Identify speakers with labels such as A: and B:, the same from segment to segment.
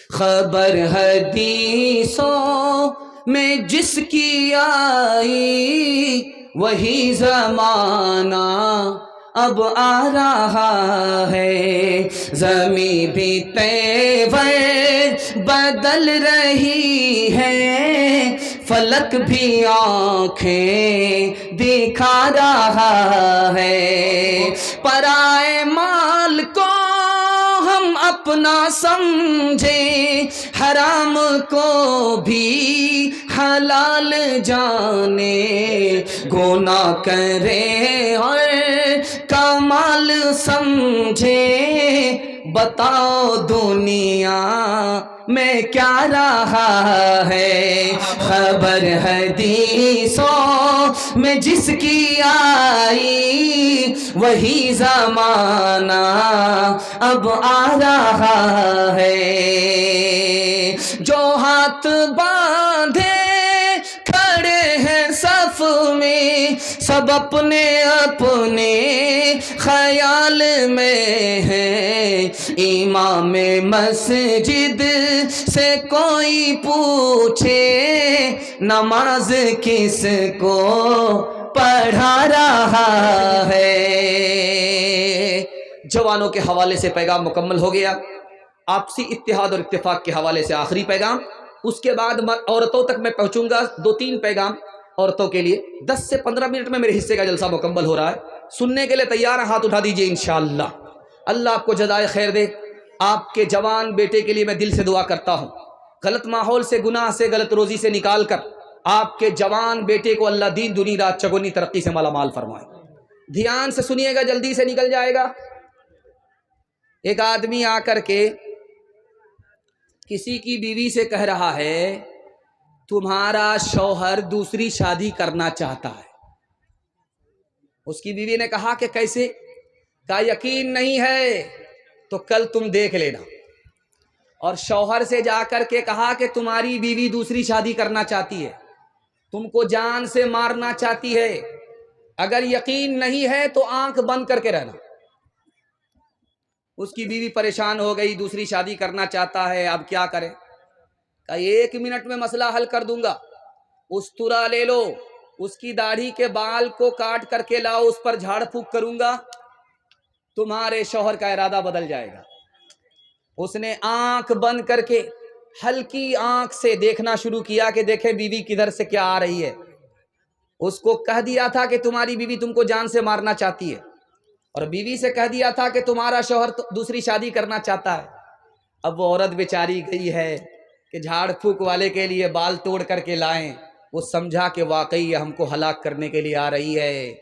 A: خبر حدیثوں میں جس کی آئی وہی زمانہ اب آ رہا ہے، زمین بھی تیور بدل رہی ہے، فلک بھی آنکھیں دکھا رہا ہے، پرائے مال کو ہم اپنا سمجھیں، حرام کو بھی حلال جانے، گناہ کریں اور کمال سمجھیں، بتاؤ دنیا میں کیا رہا ہے، خبر حدیثوں میں جس کی آئی وہی زمانہ اب آ رہا ہے، جو ہاتھ باندھے کھڑے ہیں صف میں، سب اپنے اپنے خیال میں ہیں، امام مسجد سے کوئی پوچھے نماز کس کو پڑھا رہا ہے۔ جوانوں کے حوالے سے پیغام مکمل ہو گیا، آپسی اتحاد اور اتفاق کے حوالے سے آخری پیغام، اس کے بعد عورتوں تک میں پہنچوں گا، 2-3 پیغام عورتوں کے لیے، 10 سے 15 منٹ میں میرے حصے کا جلسہ مکمل ہو رہا ہے، سننے کے لیے تیار ہیں؟ ہاتھ اٹھا دیجئے انشاءاللہ۔ اللہ آپ کو جزائے خیر دے، آپ کے جوان بیٹے کے لیے میں دل سے دعا کرتا ہوں، غلط ماحول سے، گناہ سے، غلط روزی سے نکال کر آپ کے جوان بیٹے کو اللہ دین دنیا رات چگونی ترقی سے مالا مال فرمائے۔ دھیان سے سنیے گا، جلدی سے نکل جائے گا۔ ایک آدمی آ کر کے کسی کی بیوی سے کہہ رہا ہے تمہارا شوہر دوسری شادی کرنا چاہتا ہے۔ اس کی بیوی نے کہا کہ کیسے؟ کہا یقین نہیں ہے تو کل تم دیکھ لینا۔ اور شوہر سے جا کر کے کہا کہ تمہاری بیوی دوسری شادی کرنا چاہتی ہے، تم کو جان سے مارنا چاہتی ہے، اگر یقین نہیں ہے تو آنکھ بند کر کے رہنا۔ اس کی بیوی پریشان ہو گئی، دوسری شادی کرنا چاہتا ہے، اب کیا کرے؟ کہا 1 منٹ میں مسئلہ حل کر دوں گا، استرا لے لو، اس کی داڑھی کے بال کو کاٹ کر کے لاؤ، اس پر جھاڑ پھونک کروں گا، تمہارے شوہر کا ارادہ بدل جائے گا۔ اس نے آنکھ بند کر کے ہلکی آنکھ سے دیکھنا شروع کیا کہ دیکھیں بیوی کدھر سے کیا آ رہی ہے۔ اس کو کہہ دیا تھا کہ تمہاری بیوی تم کو جان سے مارنا چاہتی ہے، اور بیوی سے کہہ دیا تھا کہ تمہارا شوہر دوسری شادی کرنا چاہتا ہے۔ اب وہ عورت بیچاری گئی ہے کہ جھاڑ پھونک والے کے لیے بال توڑ کر کے لائیں، وہ سمجھا کہ واقعی یہ ہم کو ہلاک کرنے کے لیے آ رہی ہے۔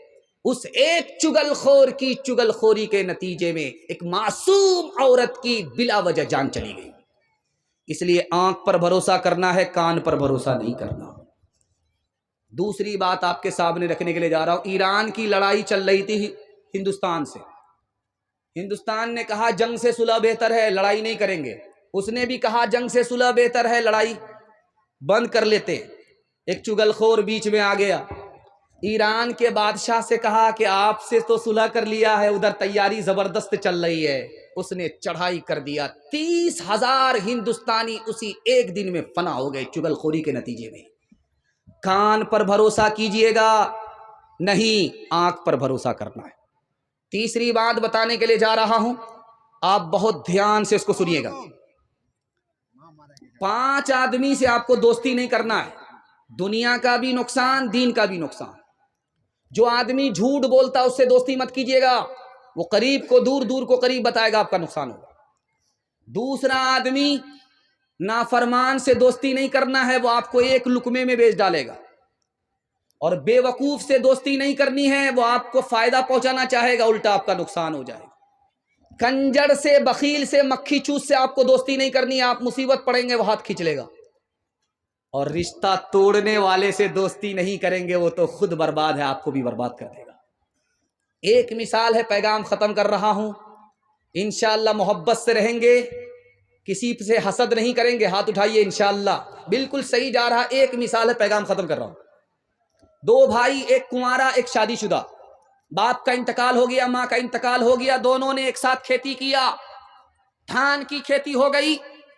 A: اس ایک چگل خور کی چگل خوری کے نتیجے میں ایک معصوم عورت کی بلا وجہ جان چلی گئی۔ اس لیے آنکھ پر بھروسہ کرنا ہے، کان پر بھروسہ نہیں کرنا۔ دوسری بات آپ کے سامنے رکھنے کے لیے جا رہا ہوں، ایران کی لڑائی چل رہی تھی ہندوستان سے۔ ہندوستان نے کہا جنگ سے صلح بہتر ہے، لڑائی نہیں کریں گے۔ اس نے بھی کہا جنگ سے صلح بہتر ہے، لڑائی بند کر لیتے۔ ایک چگل خور بیچ میں آ گیا، ایران کے بادشاہ سے کہا کہ آپ سے تو صلح کر لیا ہے، ادھر تیاری زبردست چل رہی ہے۔ اس نے چڑھائی کر دیا، 30,000 ہندوستانی اسی ایک دن میں فنا ہو گئے چگل خوری کے نتیجے میں۔ کان پر بھروسہ کیجئے گا نہیں، آنکھ پر بھروسہ کرنا ہے۔ تیسری بات بتانے کے لیے جا رہا ہوں، آپ بہت دھیان سے اس کو سنیے گا۔ 5 آدمی سے آپ کو دوستی نہیں کرنا ہے، دنیا کا بھی نقصان، دین کا بھی نقصان۔ جو آدمی جھوٹ بولتا اس سے دوستی مت کیجیے گا، وہ قریب کو دور، دور کو قریب بتائے گا، آپ کا نقصان ہوگا۔ دوسرا آدمی نافرمان سے دوستی نہیں کرنا ہے، وہ آپ کو ایک لقمے میں بیچ ڈالے گا۔ اور بے وقوف سے دوستی نہیں کرنی ہے، وہ آپ کو فائدہ پہنچانا چاہے گا، الٹا آپ کا نقصان ہو جائے گا۔ کنجر سے، بخیل سے، مکھی چوس سے آپ کو دوستی نہیں کرنی ہے، آپ مصیبت پڑیں گے وہ ہاتھ کھینچ لے گا۔ اور رشتہ توڑنے والے سے دوستی نہیں کریں گے، وہ تو خود برباد ہے، آپ کو بھی برباد کر دے گا۔ ایک مثال ہے، پیغام ختم کر رہا ہوں، انشاءاللہ محبت سے رہیں گے، کسی سے حسد نہیں کریں گے، ہاتھ اٹھائیے انشاءاللہ، بالکل صحیح جا رہا۔ ایک مثال ہے، پیغام ختم کر رہا ہوں۔ 2 بھائی، ایک کنوارا ایک شادی شدہ، باپ کا انتقال ہو گیا، ماں کا انتقال ہو گیا، دونوں نے ایک ساتھ کھیتی کیا، دھان کی کھیتی ہو گئی،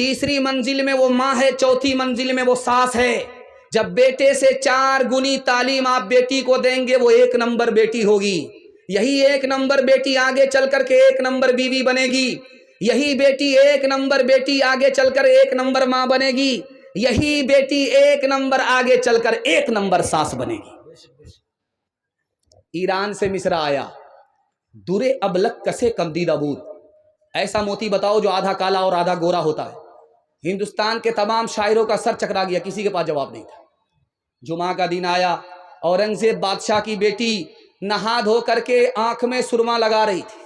A: تیسری منزل میں وہ ماں ہے، چوتھی منزل میں وہ ساس ہے۔ جب بیٹے سے 4 گنی تعلیم آپ بیٹی کو دیں گے وہ 1 نمبر بیٹی ہوگی۔ یہی 1 نمبر بیٹی آگے چل کر کے 1 نمبر بیوی بنے گی۔ یہی بیٹی 1 نمبر بیٹی آگے چل کر 1 نمبر ماں بنے گی۔ یہی بیٹی 1 نمبر آگے چل کر 1 نمبر ساس بنے گی۔ ایران سے مصر آیا، درے ابلک کسے کمدیدہ بود، ایسا موتی بتاؤ جو آدھا کالا اور آدھا گورا ہوتا ہے۔ ہندوستان کے تمام شاعروں کا سر چکرا گیا، کسی کے پاس جواب نہیں تھا۔ جمعہ کا دن آیا، اورنگزیب بادشاہ کی بیٹی نہا دھو کر کے آنکھ میں سرما لگا رہی تھی۔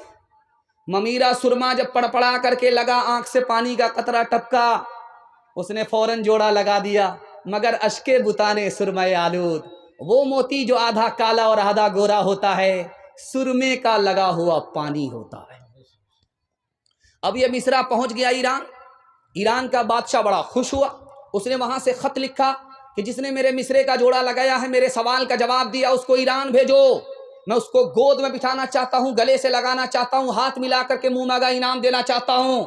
A: ممیرا سرما جب پڑپڑا کر کے لگا، آنکھ سے پانی کا قطرہ ٹپکا، اس نے فوراً جوڑا لگا دیا، مگر اشکے بتانے سرمے آلود، وہ موتی جو آدھا کالا اور آدھا گورا ہوتا ہے سرمے کا لگا ہوا پانی ہوتا ہے۔ اب یہ مصرا پہنچ گیا ایران۔ ایران کا بادشاہ بڑا خوش ہوا، اس نے وہاں سے خط لکھا کہ جس نے میرے مصرے کا جوڑا لگایا ہے، میرے سوال کا جواب دیا، اس کو ایران بھیجو، میں اس کو گود میں بٹھانا چاہتا ہوں، گلے سے لگانا چاہتا ہوں، ہاتھ ملا کر کے منہ مانگا انعام دینا چاہتا ہوں۔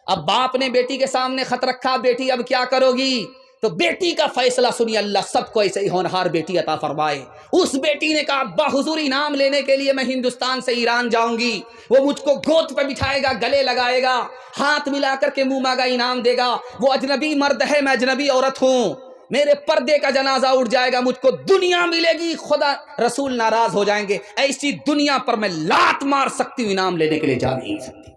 A: اب باپ نے بیٹی کے سامنے خط رکھا، بیٹی اب کیا کرو گی؟ تو بیٹی کا فیصلہ سنی، اللہ سب کو ایسے ہی ہونہار بیٹی عطا فرمائے۔ اس بیٹی نے کہا ابا حضور انعام لینے کے لیے میں ہندوستان سے ایران جاؤں گی، وہ مجھ کو گود پہ بٹھائے گا، گلے لگائے گا، ہاتھ ملا کر کے منہ مانگا انعام دے گا۔ وہ اجنبی مرد ہے، میں اجنبی عورت ہوں، میرے پردے کا جنازہ اٹھ جائے گا، مجھ کو دنیا ملے گی، خدا رسول ناراض ہو جائیں گے، ایسی دنیا پر میں لات مار سکتی ہوں، انعام لینے کے لیے جا نہیں سکتی۔